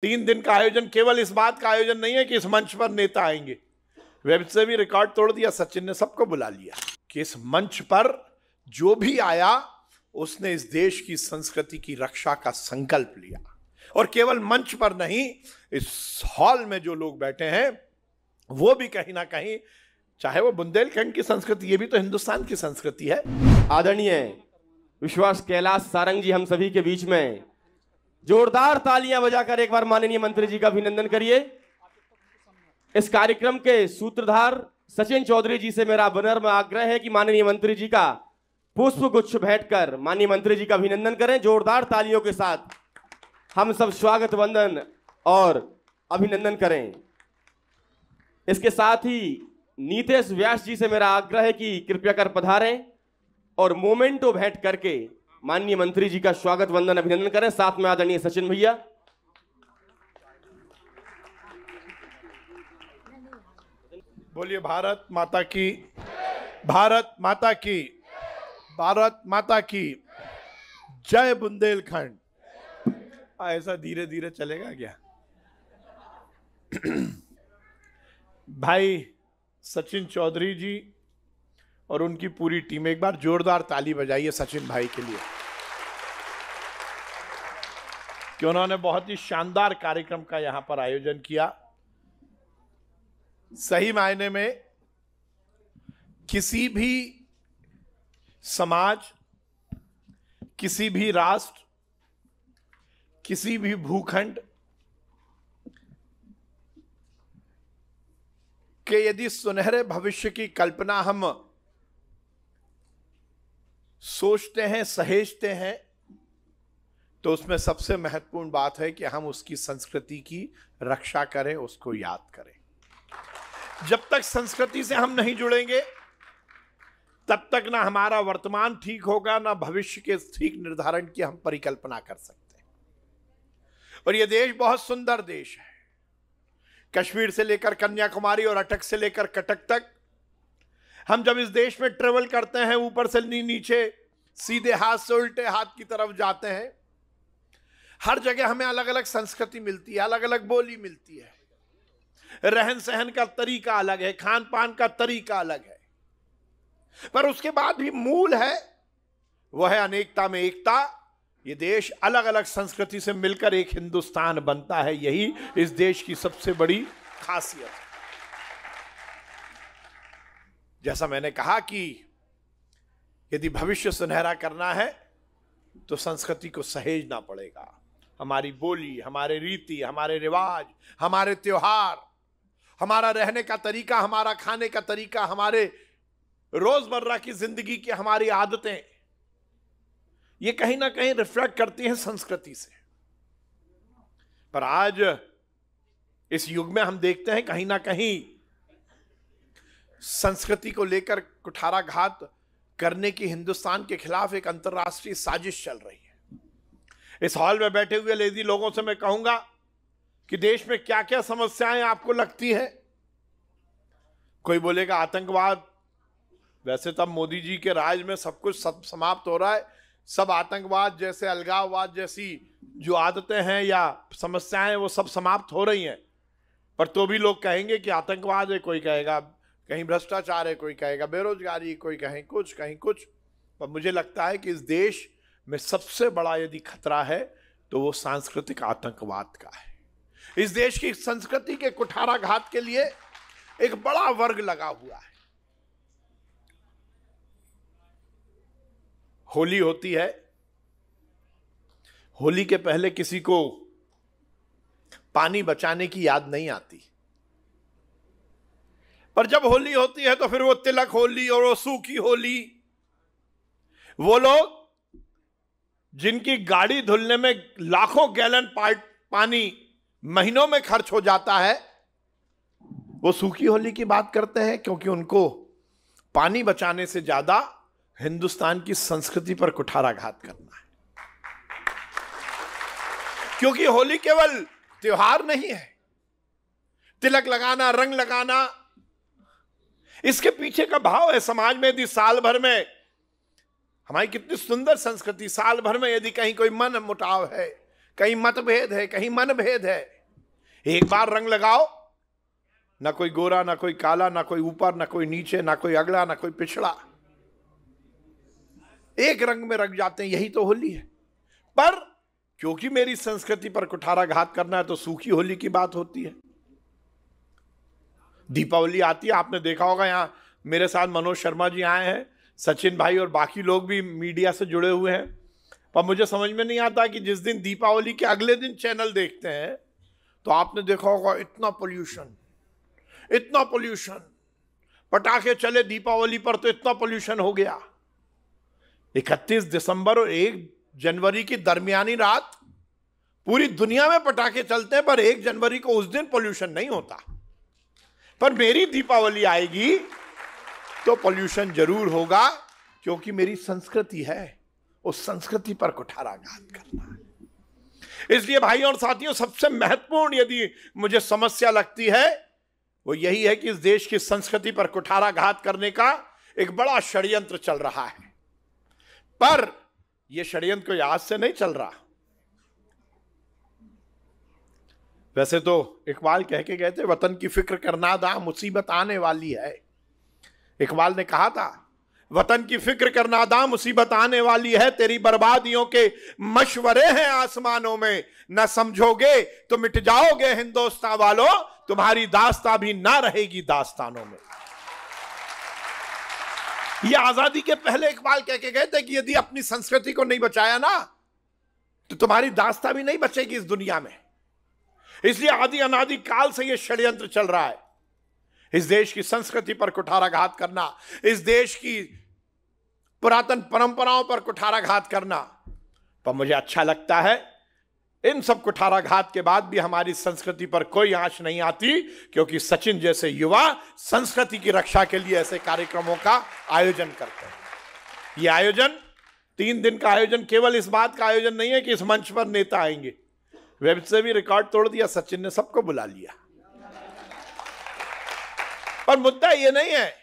3 दिन का आयोजन केवल इस बात का आयोजन नहीं है कि इस मंच पर नेता आएंगे। वेब से भी रिकॉर्ड तोड़ दिया, सचिन ने सबको बुला लिया कि इस मंच पर जो भी आया उसने इस देश की संस्कृति की रक्षा का संकल्प लिया। और केवल मंच पर नहीं, इस हॉल में जो लोग बैठे हैं वो भी कहीं ना कहीं, चाहे वो बुंदेलखंड की संस्कृति, ये भी तो हिंदुस्तान की संस्कृति है। आदरणीय विश्वास कैलाश सारंग जी हम सभी के बीच में जोरदार तालियां बजाकर एक बार माननीय मंत्री जी का अभिनंदन करिए। इस कार्यक्रम के सूत्रधार सचिन चौधरी जी से मेरा विनम्र आग्रह है कि माननीय मंत्री जी का पुष्प गुच्छ भेंटकर माननीय मंत्री जी का अभिनंदन करें। जोरदार तालियों के साथ हम सब स्वागत वंदन और अभिनंदन करें। इसके साथ ही नीतेश व्यास जी से मेरा आग्रह है कि कृपया कर पधारें और मोमेंटो भेंट करके माननीय मंत्री जी का स्वागत वंदन अभिनंदन करें। साथ में आदरणीय सचिन भैया। बोलिए भारत माता की, भारत माता की, भारत माता की जय। बुंदेलखंड। ऐसा धीरे धीरे चलेगा क्या? भाई सचिन चौधरी जी और उनकी पूरी टीम, एक बार जोरदार ताली बजाइए सचिन भाई के लिए कि उन्होंने बहुत ही शानदार कार्यक्रम का यहां पर आयोजन किया। सही मायने में किसी भी समाज, किसी भी राष्ट्र, किसी भी भूखंड के यदि सुनहरे भविष्य की कल्पना हम सोचते हैं, सहेजते हैं, तो उसमें सबसे महत्वपूर्ण बात है कि हम उसकी संस्कृति की रक्षा करें, उसको याद करें। जब तक संस्कृति से हम नहीं जुड़ेंगे तब तक ना हमारा वर्तमान ठीक होगा, ना भविष्य के ठीक निर्धारण की हम परिकल्पना कर सकते हैं। और यह देश बहुत सुंदर देश है। कश्मीर से लेकर कन्याकुमारी और अटक से लेकर कटक तक हम जब इस देश में ट्रेवल करते हैं, ऊपर से नीचे, सीधे हाथ से उल्टे हाथ की तरफ जाते हैं, हर जगह हमें अलग अलग संस्कृति मिलती है, अलग अलग बोली मिलती है, रहन सहन का तरीका अलग है, खान पान का तरीका अलग है, पर उसके बाद भी मूल है, वह है अनेकता में एकता। ये देश अलग अलग संस्कृति से मिलकर एक हिंदुस्तान बनता है। यही इस देश की सबसे बड़ी खासियत है। जैसा मैंने कहा कि यदि भविष्य सुनहरा करना है तो संस्कृति को सहेजना पड़ेगा। हमारी बोली, हमारे रीति, हमारे रिवाज, हमारे त्योहार, हमारा रहने का तरीका, हमारा खाने का तरीका, हमारे रोजमर्रा की जिंदगी की हमारी आदतें, ये कहीं ना कहीं रिफ्लेक्ट करती हैं संस्कृति से। पर आज इस युग में हम देखते हैं कहीं ना कहीं संस्कृति को लेकर कुठाराघात करने की हिंदुस्तान के खिलाफ एक अंतर्राष्ट्रीय साजिश चल रही है। इस हॉल में बैठे हुए लेडी लोगों से मैं कहूंगा कि देश में क्या क्या समस्याएं आपको लगती है। कोई बोलेगा आतंकवाद, वैसे तब मोदी जी के राज में सब कुछ समाप्त हो रहा है, सब आतंकवाद जैसे, अलगाववाद जैसी जो आदतें हैं या समस्याएं वो सब समाप्त हो रही हैं, पर तो भी लोग कहेंगे कि आतंकवाद है, कोई कहेगा कहीं भ्रष्टाचार है, कोई कहेगा बेरोजगारी, कोई कहीं कुछ, कहीं कुछ। पर मुझे लगता है कि इस देश में सबसे बड़ा यदि खतरा है तो वो सांस्कृतिक आतंकवाद का है। इस देश की संस्कृति के कुठाराघात के लिए एक बड़ा वर्ग लगा हुआ है। होली होती है, होली के पहले किसी को पानी बचाने की याद नहीं आती, पर जब होली होती है तो फिर वो तिलक होली और वो सूखी होली, वो लोग जिनकी गाड़ी धुलने में लाखों गैलन पानी महीनों में खर्च हो जाता है, वो सूखी होली की बात करते हैं, क्योंकि उनको पानी बचाने से ज्यादा हिंदुस्तान की संस्कृति पर कुठाराघात करना है। क्योंकि होली केवल त्योहार नहीं है, तिलक लगाना, रंग लगाना, इसके पीछे का भाव है समाज में। यदि साल भर में, हमारी कितनी सुंदर संस्कृति, साल भर में यदि कहीं कोई मन मुटाव है, कहीं मतभेद है, कहीं मनभेद है। एक बार रंग लगाओ, ना कोई गोरा, ना कोई काला, ना कोई ऊपर, ना कोई नीचे, ना कोई अगला, ना कोई पिछड़ा, एक रंग में रंग जाते हैं। यही तो होली है। पर क्योंकि मेरी संस्कृति पर कुठाराघात करना है तो सूखी होली की बात होती है। दीपावली आती है, आपने देखा होगा, यहां मेरे साथ मनोज शर्मा जी आए हैं, सचिन भाई और बाकी लोग भी मीडिया से जुड़े हुए हैं। पर मुझे समझ में नहीं आता कि जिस दिन दीपावली के अगले दिन चैनल देखते हैं तो आपने देखा होगा इतना पोल्यूशन, इतना पोल्यूशन, पटाखे चले दीपावली पर तो इतना पोल्यूशन हो गया। 31 दिसंबर और 1 जनवरी की दरमियानी रात पूरी दुनिया में पटाखे चलते हैं, पर 1 जनवरी को उस दिन पोल्यूशन नहीं होता। पर मेरी दीपावली आएगी तो पोल्यूशन जरूर होगा, क्योंकि मेरी संस्कृति है, उस संस्कृति पर कुठाराघात करना है। इसलिए भाई और साथियों, सबसे महत्वपूर्ण यदि मुझे समस्या लगती है वो यही है कि इस देश की संस्कृति पर कुठाराघात करने का एक बड़ा षड्यंत्र चल रहा है। पर यह षड्यंत्र कोई आज से नहीं चल रहा। वैसे तो इकबाल कह के गए थे, वतन की फिक्र करना दा मुसीबत आने वाली है। इकबाल ने कहा था, वतन की फिक्र करना दा मुसीबत आने वाली है, तेरी बर्बादियों के मशवरे हैं आसमानों में, न समझोगे तो मिट जाओगे हिंदुस्तान वालों, तुम्हारी दास्तां भी ना रहेगी दास्तानों में। ये आजादी के पहले इकबाल कह के गए थे कि यदि अपनी संस्कृति को नहीं बचाया ना तो तुम्हारी दास्तां भी नहीं बचेगी इस दुनिया में। इसलिए आदि अनादि काल से यह षड्यंत्र चल रहा है, इस देश की संस्कृति पर कुठाराघात करना, इस देश की पुरातन परंपराओं पर कुठाराघात करना। पर मुझे अच्छा लगता है इन सब कुठाराघात के बाद भी हमारी संस्कृति पर कोई आंच नहीं आती, क्योंकि सचिन जैसे युवा संस्कृति की रक्षा के लिए ऐसे कार्यक्रमों का आयोजन करते हैं। यह आयोजन 3 दिन का आयोजन केवल इस बात का आयोजन नहीं है कि इस मंच पर नेता आएंगे। वेब से भी रिकॉर्ड तोड़ दिया, सचिन ने सबको बुला लिया। पर मुद्दा यह नहीं है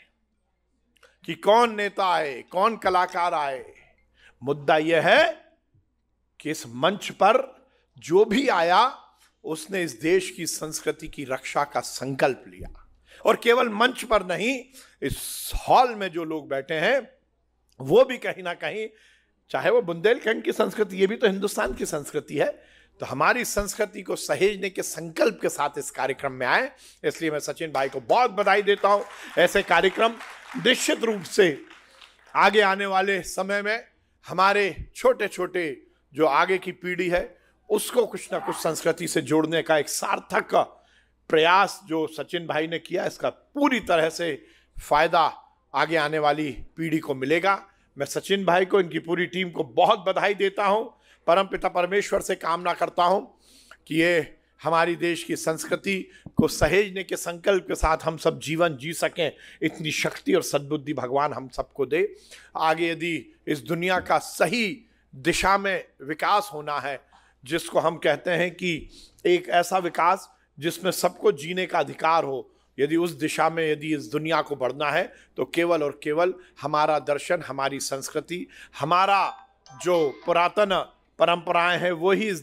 कि कौन नेता आए, कौन कलाकार आए। मुद्दा यह है कि इस मंच पर जो भी आया उसने इस देश की संस्कृति की रक्षा का संकल्प लिया। और केवल मंच पर नहीं, इस हॉल में जो लोग बैठे हैं वो भी कहीं ना कहीं, चाहे वो बुंदेलखंड की संस्कृति, ये भी तो हिंदुस्तान की संस्कृति है, तो हमारी संस्कृति को सहेजने के संकल्प के साथ इस कार्यक्रम में आए। इसलिए मैं सचिन भाई को बहुत बधाई देता हूं। ऐसे कार्यक्रम निश्चित रूप से आगे आने वाले समय में हमारे छोटे छोटे जो आगे की पीढ़ी है उसको कुछ ना कुछ संस्कृति से जोड़ने का एक सार्थक प्रयास जो सचिन भाई ने किया, इसका पूरी तरह से फायदा आगे आने वाली पीढ़ी को मिलेगा। मैं सचिन भाई को, इनकी पूरी टीम को बहुत बधाई देता हूं। परमपिता परमेश्वर से कामना करता हूं कि ये हमारी देश की संस्कृति को सहेजने के संकल्प के साथ हम सब जीवन जी सकें, इतनी शक्ति और सद्बुद्धि भगवान हम सबको दे। आगे यदि इस दुनिया का सही दिशा में विकास होना है, जिसको हम कहते हैं कि एक ऐसा विकास जिसमें सबको जीने का अधिकार हो, यदि उस दिशा में यदि इस दुनिया को बढ़ना है तो केवल और केवल हमारा दर्शन, हमारी संस्कृति, हमारा जो पुरातन परंपराएं हैं वही इस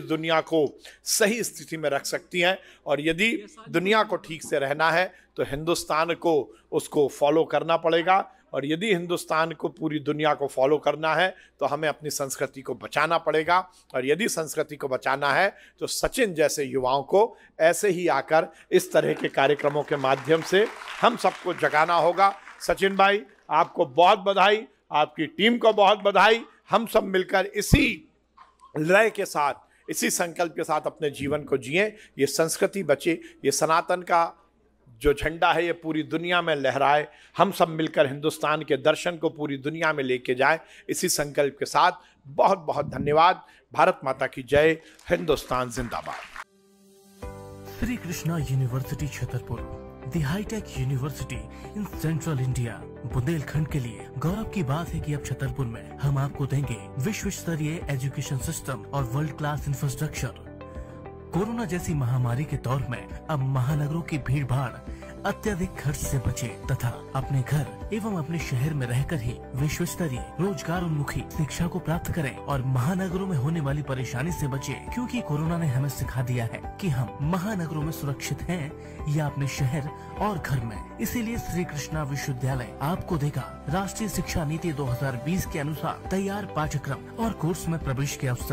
दुनिया को सही स्थिति में रख सकती हैं। और यदि दुनिया को ठीक से रहना है तो हिंदुस्तान को उसको फॉलो करना पड़ेगा, और यदि हिंदुस्तान को पूरी दुनिया को फॉलो करना है तो हमें अपनी संस्कृति को बचाना पड़ेगा। और यदि संस्कृति को बचाना है तो सचिन जैसे युवाओं को ऐसे ही आकर इस तरह के कार्यक्रमों के माध्यम से हम सबको जगाना होगा। सचिन भाई, आपको बहुत बधाई, आपकी टीम को बहुत बधाई। हम सब मिलकर इसी लय के साथ, इसी संकल्प के साथ अपने जीवन को जिएं, ये संस्कृति बचे, ये सनातन का जो झंडा है ये पूरी दुनिया में लहराए। हम सब मिलकर हिंदुस्तान के दर्शन को पूरी दुनिया में लेके जाएं, इसी संकल्प के साथ। बहुत बहुत धन्यवाद। भारत माता की जय। हिंदुस्तान जिंदाबाद। Shri Krishna university Chhatarpur, the hitech university in central India. Bundelkhand के लिए गौरव की बात है कि अब छतरपुर में हम आपको देंगे विश्व स्तरीय एजुकेशन सिस्टम और वर्ल्ड क्लास इंफ्रास्ट्रक्चर। कोरोना जैसी महामारी के दौर में अब महानगरों की भीड़ भाड़ अत्यधिक खर्च से बचे तथा अपने घर एवं अपने शहर में रहकर ही विश्व स्तरीय रोजगार उन्मुखी शिक्षा को प्राप्त करें और महानगरों में होने वाली परेशानी से बचे, क्योंकि कोरोना ने हमें सिखा दिया है कि हम महानगरों में सुरक्षित हैं या अपने शहर और घर में। इसीलिए श्री कृष्णा विश्वविद्यालय आपको देगा राष्ट्रीय शिक्षा नीति 2020 के अनुसार तैयार पाठ्यक्रम और कोर्स में प्रवेश के अवसर।